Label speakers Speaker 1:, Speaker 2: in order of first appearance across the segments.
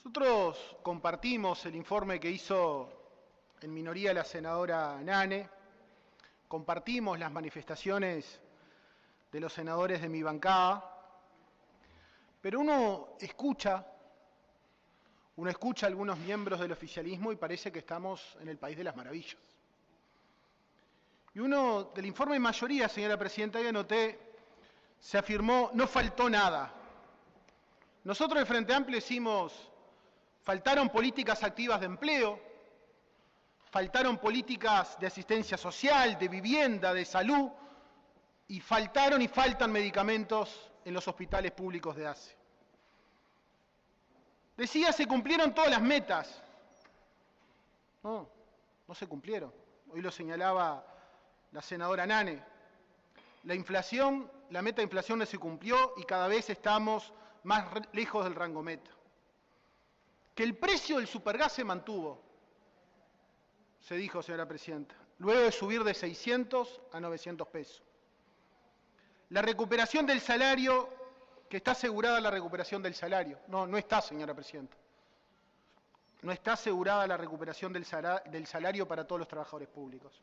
Speaker 1: Nosotros compartimos el informe que hizo en minoría la senadora Nane, compartimos las manifestaciones de los senadores de mi bancada, pero uno escucha a algunos miembros del oficialismo y parece que estamos en el país de las maravillas. Y uno, del informe de mayoría, señora presidenta, ya noté, se afirmó, no faltó nada. Nosotros de Frente Amplio decimos, faltaron políticas activas de empleo, faltaron políticas de asistencia social, de vivienda, de salud, y faltaron y faltan medicamentos en los hospitales públicos de ACE. Decía, se cumplieron todas las metas. No se cumplieron. Hoy lo señalaba la senadora Nane. La inflación, la meta de inflación no se cumplió y cada vez estamos más lejos del rango meta. Que el precio del supergas se mantuvo, se dijo, señora presidenta, luego de subir de 600 a 900 pesos. La recuperación del salario, que está asegurada la recuperación del salario. No está, señora presidenta. No está asegurada la recuperación del salario para todos los trabajadores públicos.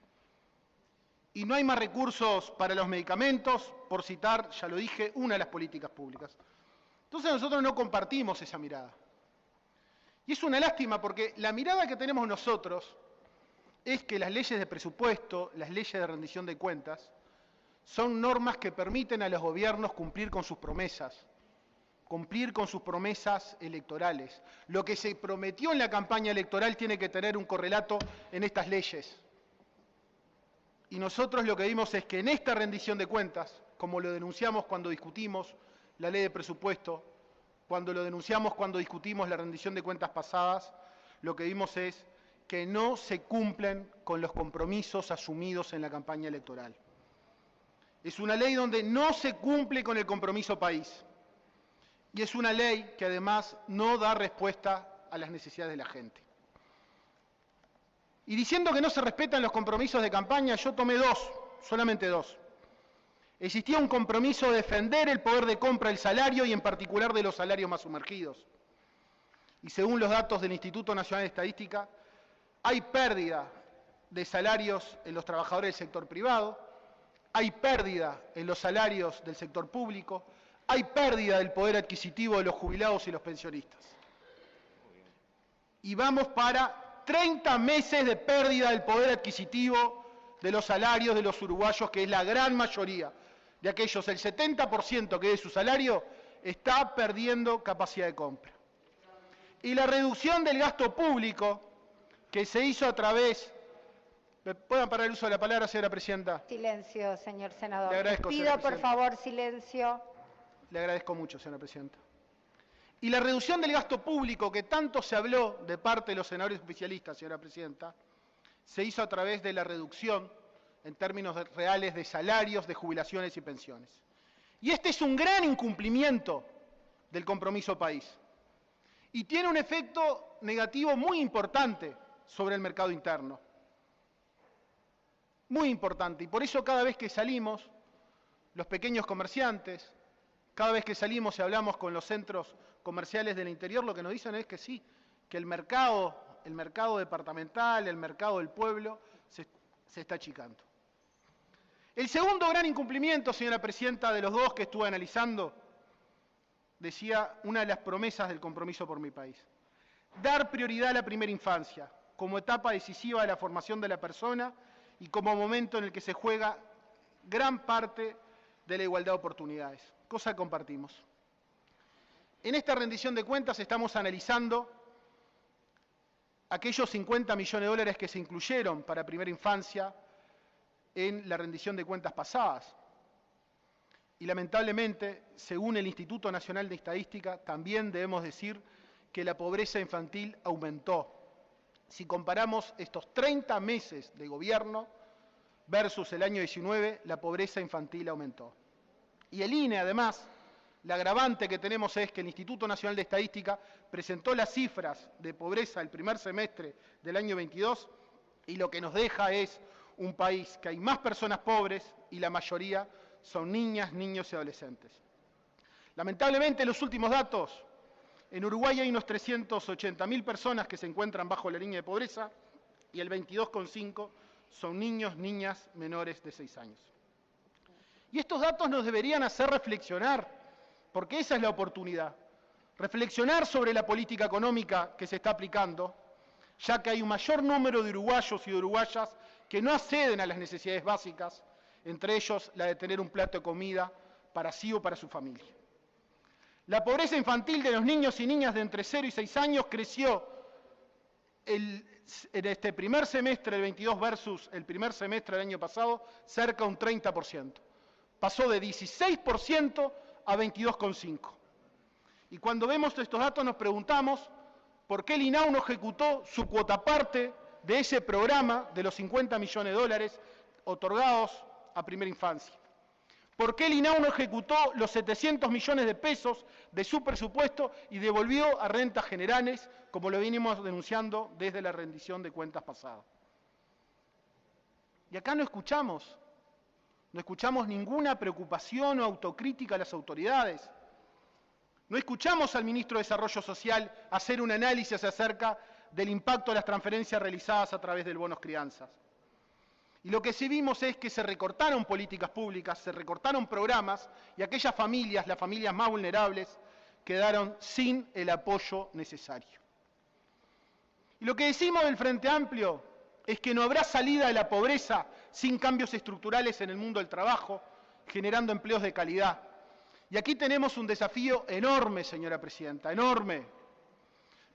Speaker 1: Y no hay más recursos para los medicamentos, por citar, ya lo dije, una de las políticas públicas. Entonces nosotros no compartimos esa mirada. Y es una lástima porque la mirada que tenemos nosotros es que las leyes de presupuesto, las leyes de rendición de cuentas, son normas que permiten a los gobiernos cumplir con sus promesas electorales. Lo que se prometió en la campaña electoral tiene que tener un correlato en estas leyes. Y nosotros lo que vimos es que en esta rendición de cuentas, como lo denunciamos cuando discutimos la ley de presupuesto, cuando lo denunciamos cuando discutimos la rendición de cuentas pasadas, lo que vimos es que no se cumplen con los compromisos asumidos en la campaña electoral. Es una ley donde no se cumple con el compromiso país. Y es una ley que además no da respuesta a las necesidades de la gente. Y diciendo que no se respetan los compromisos de campaña, yo tomé solamente dos. Existía un compromiso de defender el poder de compra del salario y en particular de los salarios más sumergidos. Y según los datos del Instituto Nacional de Estadística, hay pérdida de salarios en los trabajadores del sector privado, hay pérdida en los salarios del sector público, hay pérdida del poder adquisitivo de los jubilados y los pensionistas. Y vamos para 30 meses de pérdida del poder adquisitivo de los salarios de los uruguayos, que es la gran mayoría de aquellos, el 70% que de su salario está perdiendo capacidad de compra. Y la reducción del gasto público que se hizo a través... ¿Me pueden parar el uso de la palabra, señora presidenta?
Speaker 2: Silencio, señor senador.
Speaker 1: Le agradezco,
Speaker 2: Pido,
Speaker 1: señora
Speaker 2: por favor, silencio.
Speaker 1: Le agradezco mucho, señora presidenta. Y la reducción del gasto público que tanto se habló de parte de los senadores oficialistas, señora presidenta, se hizo a través de la reducción en términos reales de salarios, de jubilaciones y pensiones. Y este es un gran incumplimiento del compromiso país. Y tiene un efecto negativo muy importante sobre el mercado interno. Muy importante. Y por eso cada vez que salimos, los pequeños comerciantes, cada vez que salimos y hablamos con los centros comerciales del interior, lo que nos dicen es que sí, que el mercado departamental, el mercado del pueblo, se está achicando. El segundo gran incumplimiento, señora presidenta, de los dos que estuve analizando, decía una de las promesas del compromiso por mi país. Dar prioridad a la primera infancia, como etapa decisiva de la formación de la persona y como momento en el que se juega gran parte de la igualdad de oportunidades, cosa que compartimos. En esta rendición de cuentas estamos analizando aquellos 50 millones de dólares que se incluyeron para primera infancia en la rendición de cuentas pasadas. Y lamentablemente, según el Instituto Nacional de Estadística, también debemos decir que la pobreza infantil aumentó. Si comparamos estos 30 meses de gobierno versus el año 19, la pobreza infantil aumentó. Y el INE, además, la agravante que tenemos es que el Instituto Nacional de Estadística presentó las cifras de pobreza el primer semestre del año 22 y lo que nos deja es un país que hay más personas pobres y la mayoría son niñas, niños y adolescentes. Lamentablemente, los últimos datos En Uruguay hay unos 380.000 personas que se encuentran bajo la línea de pobreza y el 22,5% son niños, niñas menores de 6 años. Y estos datos nos deberían hacer reflexionar, porque esa es la oportunidad. Reflexionar sobre la política económica que se está aplicando, ya que hay un mayor número de uruguayos y de uruguayas que no acceden a las necesidades básicas, entre ellos la de tener un plato de comida para sí o para su familia. La pobreza infantil de los niños y niñas de entre 0 y 6 años creció en este primer semestre del 22 versus el primer semestre del año pasado cerca de un 30%. Pasó de 16% a 22,5%. Y cuando vemos estos datos nos preguntamos por qué el INAU no ejecutó su cuota parte de ese programa de los 50 millones de dólares otorgados a primera infancia. ¿Por qué el INAU no ejecutó los 700 millones de pesos de su presupuesto y devolvió a rentas generales, como lo venimos denunciando desde la rendición de cuentas pasada? Y acá no escuchamos ninguna preocupación o autocrítica a las autoridades. No escuchamos al ministro de Desarrollo Social hacer un análisis acerca del impacto de las transferencias realizadas a través del bonos crianzas. Y lo que sí vimos es que se recortaron políticas públicas, se recortaron programas y aquellas familias, las familias más vulnerables, quedaron sin el apoyo necesario. Y lo que decimos del Frente Amplio es que no habrá salida de la pobreza sin cambios estructurales en el mundo del trabajo, generando empleos de calidad. Y aquí tenemos un desafío enorme, señora presidenta, enorme,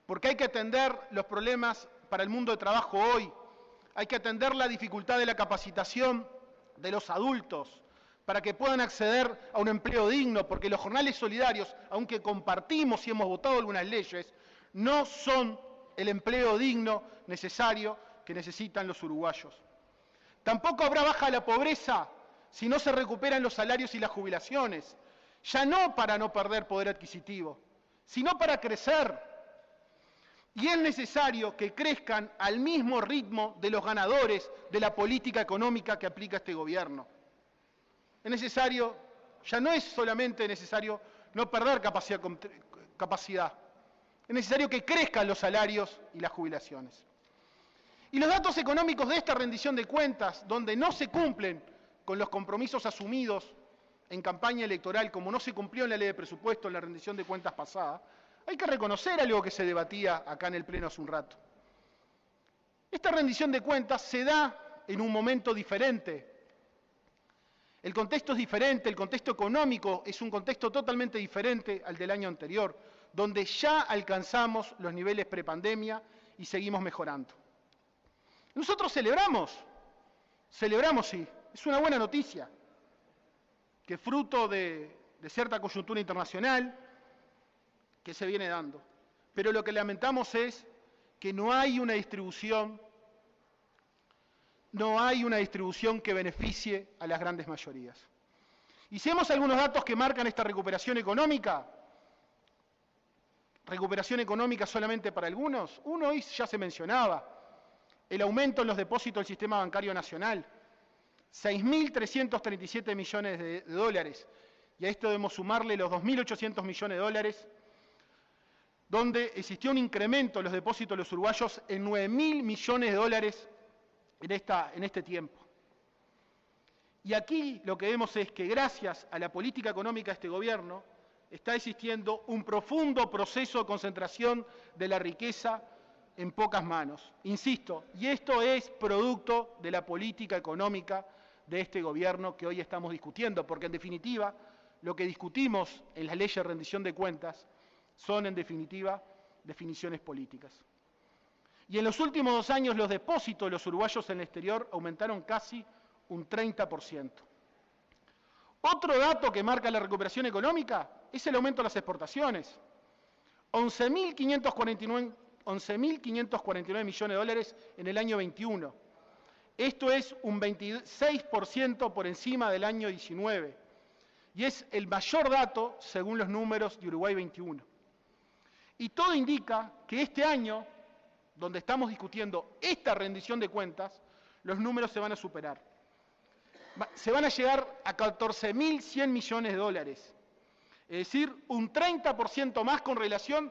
Speaker 1: porque hay que atender los problemas para el mundo de trabajo hoy. Hay que atender la dificultad de la capacitación de los adultos para que puedan acceder a un empleo digno, porque los jornales solidarios, aunque compartimos y hemos votado algunas leyes, no son el empleo digno necesario que necesitan los uruguayos. Tampoco habrá baja de la pobreza si no se recuperan los salarios y las jubilaciones, ya no para no perder poder adquisitivo, sino para crecer. Y es necesario que crezcan al mismo ritmo de los ganadores de la política económica que aplica este gobierno. Es necesario, ya no es solamente necesario no perder capacidad, es necesario que crezcan los salarios y las jubilaciones. Y los datos económicos de esta rendición de cuentas, donde no se cumplen con los compromisos asumidos en campaña electoral, como no se cumplió en la ley de presupuesto en la rendición de cuentas pasada, hay que reconocer algo que se debatía acá en el Pleno hace un rato. Esta rendición de cuentas se da en un momento diferente. El contexto es diferente, el contexto económico es un contexto totalmente diferente al del año anterior, donde ya alcanzamos los niveles prepandemia y seguimos mejorando. Nosotros celebramos sí, es una buena noticia, que fruto de cierta coyuntura internacional, que se viene dando. Pero lo que lamentamos es que no hay una distribución que beneficie a las grandes mayorías. Y si vemos algunos datos que marcan esta recuperación económica solamente para algunos, uno ya se mencionaba, el aumento en los depósitos del Sistema Bancario Nacional, 6.337 millones de dólares, y a esto debemos sumarle los 2.800 millones de dólares donde existió un incremento en los depósitos de los uruguayos en 9.000 millones de dólares en este tiempo. Y aquí lo que vemos es que gracias a la política económica de este gobierno está existiendo un profundo proceso de concentración de la riqueza en pocas manos. Insisto, y esto es producto de la política económica de este gobierno que hoy estamos discutiendo, porque en definitiva lo que discutimos en las leyes de rendición de cuentas son, en definitiva, definiciones políticas. Y en los últimos 2 años los depósitos de los uruguayos en el exterior aumentaron casi un 30%. Otro dato que marca la recuperación económica es el aumento de las exportaciones. 11.549 millones de dólares en el año 21. Esto es un 26% por encima del año 19. Y es el mayor dato según los números de Uruguay 21. Y todo indica que este año, donde estamos discutiendo esta rendición de cuentas, los números se van a superar. Se van a llegar a 14.100 millones de dólares. Es decir, un 30% más con relación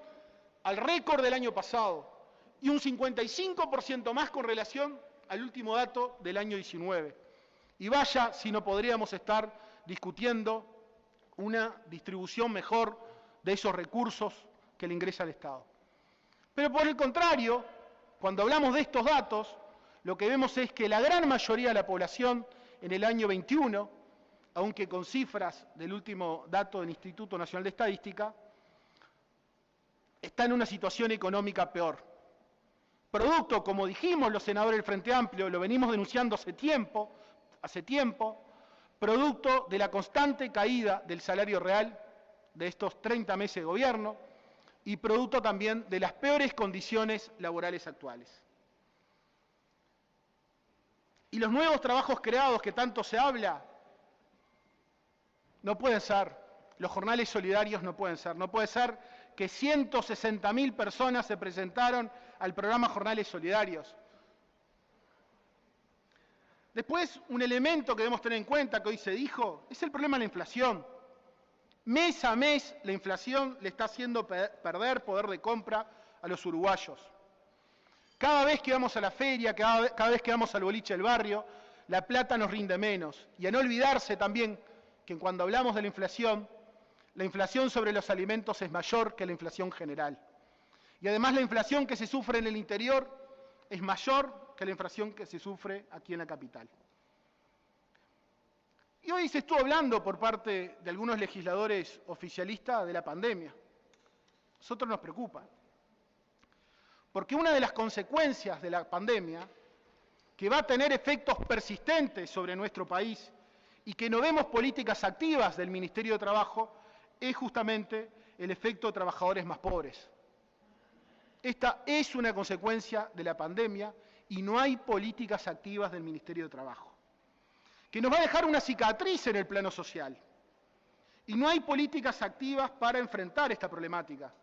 Speaker 1: al récord del año pasado y un 55% más con relación al último dato del año 19. Y vaya si no podríamos estar discutiendo una distribución mejor de esos recursos que le ingresa al Estado. Pero por el contrario, cuando hablamos de estos datos, lo que vemos es que la gran mayoría de la población en el año 21, aunque con cifras del último dato del Instituto Nacional de Estadística, está en una situación económica peor. Producto, como dijimos los senadores del Frente Amplio, lo venimos denunciando hace tiempo, producto de la constante caída del salario real de estos 30 meses de gobierno y producto también de las peores condiciones laborales actuales. Y los nuevos trabajos creados que tanto se habla, no pueden ser, los jornales solidarios no pueden ser que 160.000 personas se presentaron al programa Jornales Solidarios. Después, un elemento que debemos tener en cuenta, que hoy se dijo, es el problema de la inflación. Mes a mes, la inflación le está haciendo perder poder de compra a los uruguayos. Cada vez que vamos a la feria, cada vez que vamos al boliche del barrio, la plata nos rinde menos. Y a no olvidarse también que cuando hablamos de la inflación sobre los alimentos es mayor que la inflación general. Y además la inflación que se sufre en el interior es mayor que la inflación que se sufre aquí en la capital. Y hoy se estuvo hablando por parte de algunos legisladores oficialistas de la pandemia. A nosotros nos preocupa. Porque una de las consecuencias de la pandemia, que va a tener efectos persistentes sobre nuestro país y que no vemos políticas activas del Ministerio de Trabajo, es justamente el efecto de trabajadores más pobres. Esta es una consecuencia de la pandemia y no hay políticas activas del Ministerio de Trabajo, que nos va a dejar una cicatriz en el plano social. Y no hay políticas activas para enfrentar esta problemática.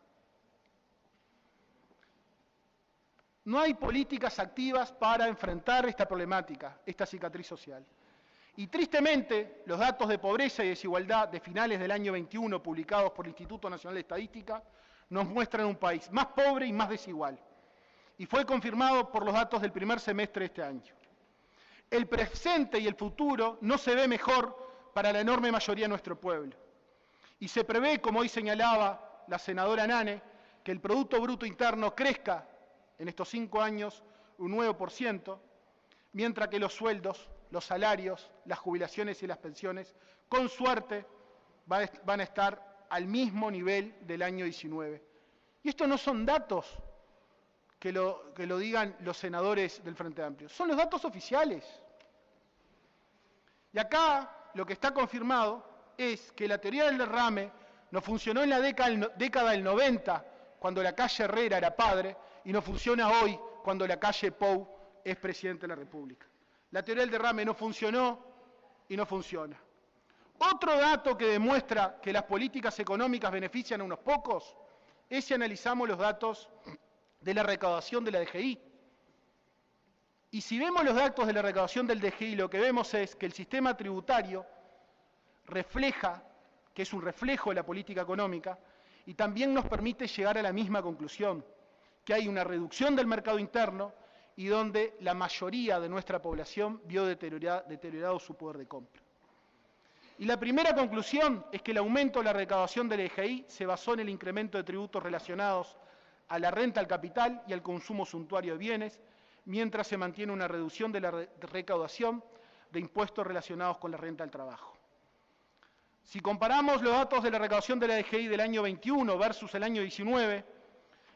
Speaker 1: No hay políticas activas para enfrentar esta problemática, esta cicatriz social. Y tristemente, los datos de pobreza y desigualdad de finales del año 21 publicados por el Instituto Nacional de Estadística nos muestran un país más pobre y más desigual. Y fue confirmado por los datos del primer semestre de este año. El presente y el futuro no se ve mejor para la enorme mayoría de nuestro pueblo. Y se prevé, como hoy señalaba la senadora Nane, que el Producto Bruto Interno crezca en estos 5 años un 9%, mientras que los sueldos, los salarios, las jubilaciones y las pensiones, con suerte, van a estar al mismo nivel del año 19. Y estos no son datos que lo digan los senadores del Frente Amplio, son los datos oficiales. Y acá lo que está confirmado es que la teoría del derrame no funcionó en la década del 90, cuando la calle Herrera era padre, y no funciona hoy, cuando la calle Pou es presidente de la República. La teoría del derrame no funcionó y no funciona. Otro dato que demuestra que las políticas económicas benefician a unos pocos es si analizamos los datos de la recaudación de la DGI. Y si vemos los datos de la recaudación del DGI, lo que vemos es que el sistema tributario refleja, que es un reflejo de la política económica, y también nos permite llegar a la misma conclusión, que hay una reducción del mercado interno y donde la mayoría de nuestra población vio deteriorado su poder de compra. Y la primera conclusión es que el aumento de la recaudación del DGI se basó en el incremento de tributos relacionados a la renta al capital y al consumo suntuario de bienes, mientras se mantiene una reducción de la recaudación de impuestos relacionados con la renta al trabajo. Si comparamos los datos de la recaudación de la DGI del año 21 versus el año 19,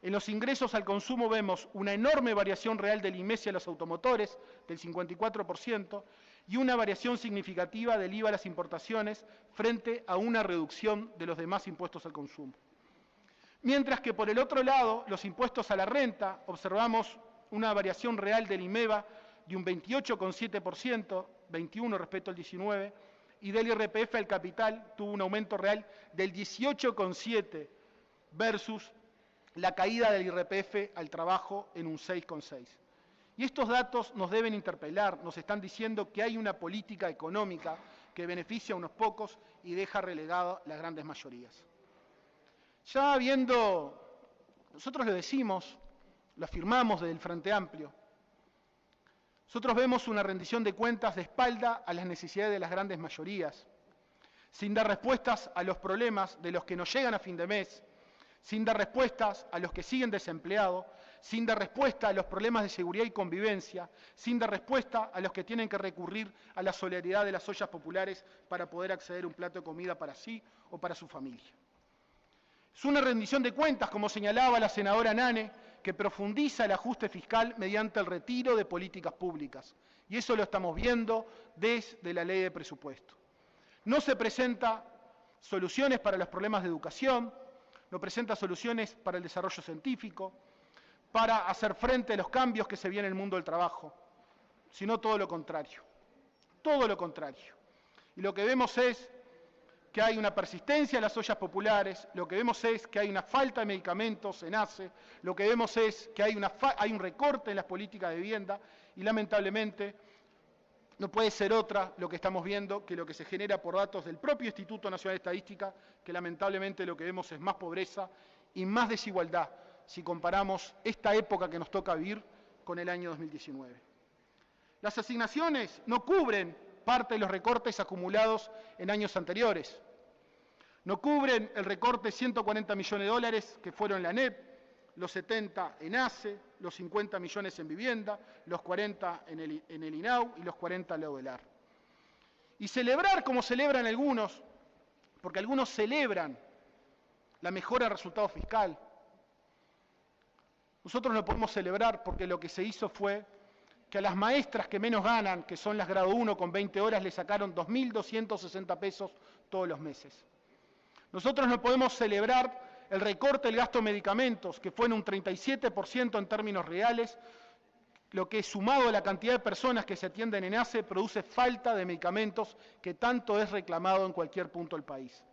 Speaker 1: en los ingresos al consumo vemos una enorme variación real del IMESI a los automotores, del 54%, y una variación significativa del IVA a las importaciones frente a una reducción de los demás impuestos al consumo. Mientras que por el otro lado, los impuestos a la renta, observamos una variación real del IMEVA de un 28,7%, 21 respecto al 19, y del IRPF al capital tuvo un aumento real del 18,7 versus la caída del IRPF al trabajo en un 6,6. Y estos datos nos deben interpelar, nos están diciendo que hay una política económica que beneficia a unos pocos y deja relegada las grandes mayorías. Ya habiendo Nosotros lo decimos, lo afirmamos desde el Frente Amplio. Nosotros vemos una rendición de cuentas de espalda a las necesidades de las grandes mayorías, sin dar respuestas a los problemas de los que nos llegan a fin de mes, sin dar respuestas a los que siguen desempleados, sin dar respuesta a los problemas de seguridad y convivencia, sin dar respuesta a los que tienen que recurrir a la solidaridad de las ollas populares para poder acceder a un plato de comida para sí o para su familia. Es una rendición de cuentas, como señalaba la senadora Nane, que profundiza el ajuste fiscal mediante el retiro de políticas públicas. Y eso lo estamos viendo desde la ley de presupuesto. No se presenta soluciones para los problemas de educación, no presenta soluciones para el desarrollo científico, para hacer frente a los cambios que se vienen en el mundo del trabajo, sino todo lo contrario. Todo lo contrario. Y lo que vemos es que hay una persistencia en las ollas populares, lo que vemos es que hay una falta de medicamentos en ACE, lo que vemos es que hay un recorte en las políticas de vivienda y lamentablemente no puede ser otra lo que estamos viendo que lo que se genera por datos del propio Instituto Nacional de Estadística, que lamentablemente lo que vemos es más pobreza y más desigualdad si comparamos esta época que nos toca vivir con el año 2019. Las asignaciones no cubren parte de los recortes acumulados en años anteriores. No cubren el recorte de 140 millones de dólares que fueron en la ANEP, los 70 en ACE, los 50 millones en vivienda, los 40 en el INAU y los 40 en la ODELAR. Y celebrar como celebran algunos, porque algunos celebran la mejora del resultado fiscal. Nosotros no podemos celebrar porque lo que se hizo fue que a las maestras que menos ganan, que son las grado 1 con 20 horas, le sacaron 2.260 pesos todos los meses. Nosotros no podemos celebrar el recorte del gasto de medicamentos, que fue en un 37% en términos reales, lo que sumado a la cantidad de personas que se atienden en ACE produce falta de medicamentos que tanto es reclamado en cualquier punto del país.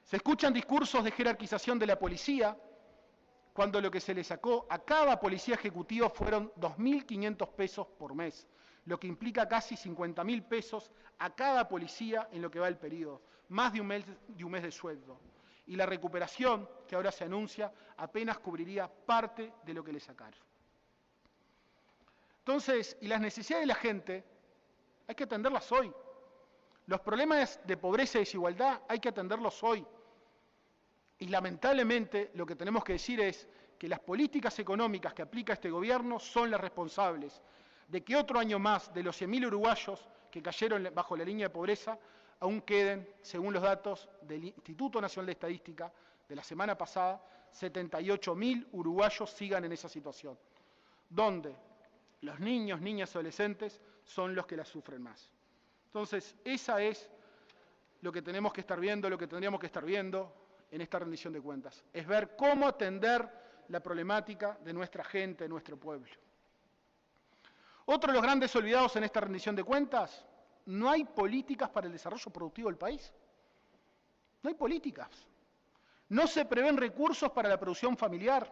Speaker 1: Se escuchan discursos de jerarquización de la policía, cuando lo que se le sacó a cada policía ejecutivo fueron 2.500 pesos por mes, lo que implica casi 50.000 pesos a cada policía en lo que va el periodo, más de un mes de sueldo. Y la recuperación, que ahora se anuncia, apenas cubriría parte de lo que le sacaron. Entonces, y las necesidades de la gente, hay que atenderlas hoy. Los problemas de pobreza y desigualdad hay que atenderlos hoy. Y lamentablemente lo que tenemos que decir es que las políticas económicas que aplica este gobierno son las responsables de que otro año más de los 100.000 uruguayos que cayeron bajo la línea de pobreza aún queden, según los datos del Instituto Nacional de Estadística de la semana pasada, 78.000 uruguayos sigan en esa situación, donde los niños, niñas y adolescentes son los que la sufren más. Entonces, esa es lo que tenemos que estar viendo, lo que tendríamos que estar viendo en esta rendición de cuentas, es ver cómo atender la problemática de nuestra gente, de nuestro pueblo. Otro de los grandes olvidados en esta rendición de cuentas, no hay políticas para el desarrollo productivo del país. No hay políticas. No se prevén recursos para la producción familiar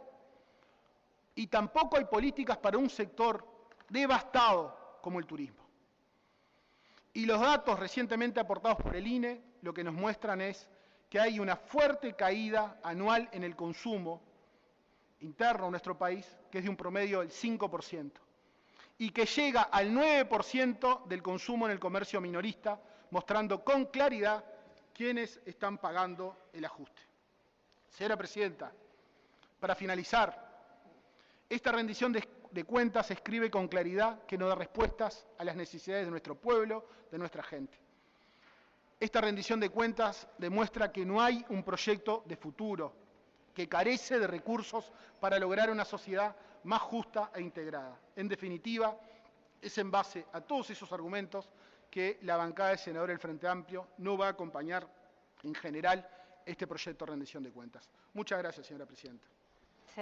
Speaker 1: y tampoco hay políticas para un sector devastado como el turismo. Y los datos recientemente aportados por el INE lo que nos muestran es que hay una fuerte caída anual en el consumo interno de nuestro país, que es de un promedio del 5%, y que llega al 9% del consumo en el comercio minorista, mostrando con claridad quiénes están pagando el ajuste. Señora Presidenta, para finalizar, esta rendición de cuentas escribe con claridad que no da respuestas a las necesidades de nuestro pueblo, de nuestra gente. Esta rendición de cuentas demuestra que no hay un proyecto de futuro, que carece de recursos para lograr una sociedad más justa e integrada. En definitiva, es en base a todos esos argumentos que la bancada de senadores del Frente Amplio no va a acompañar en general este proyecto de rendición de cuentas. Muchas gracias, señora Presidenta.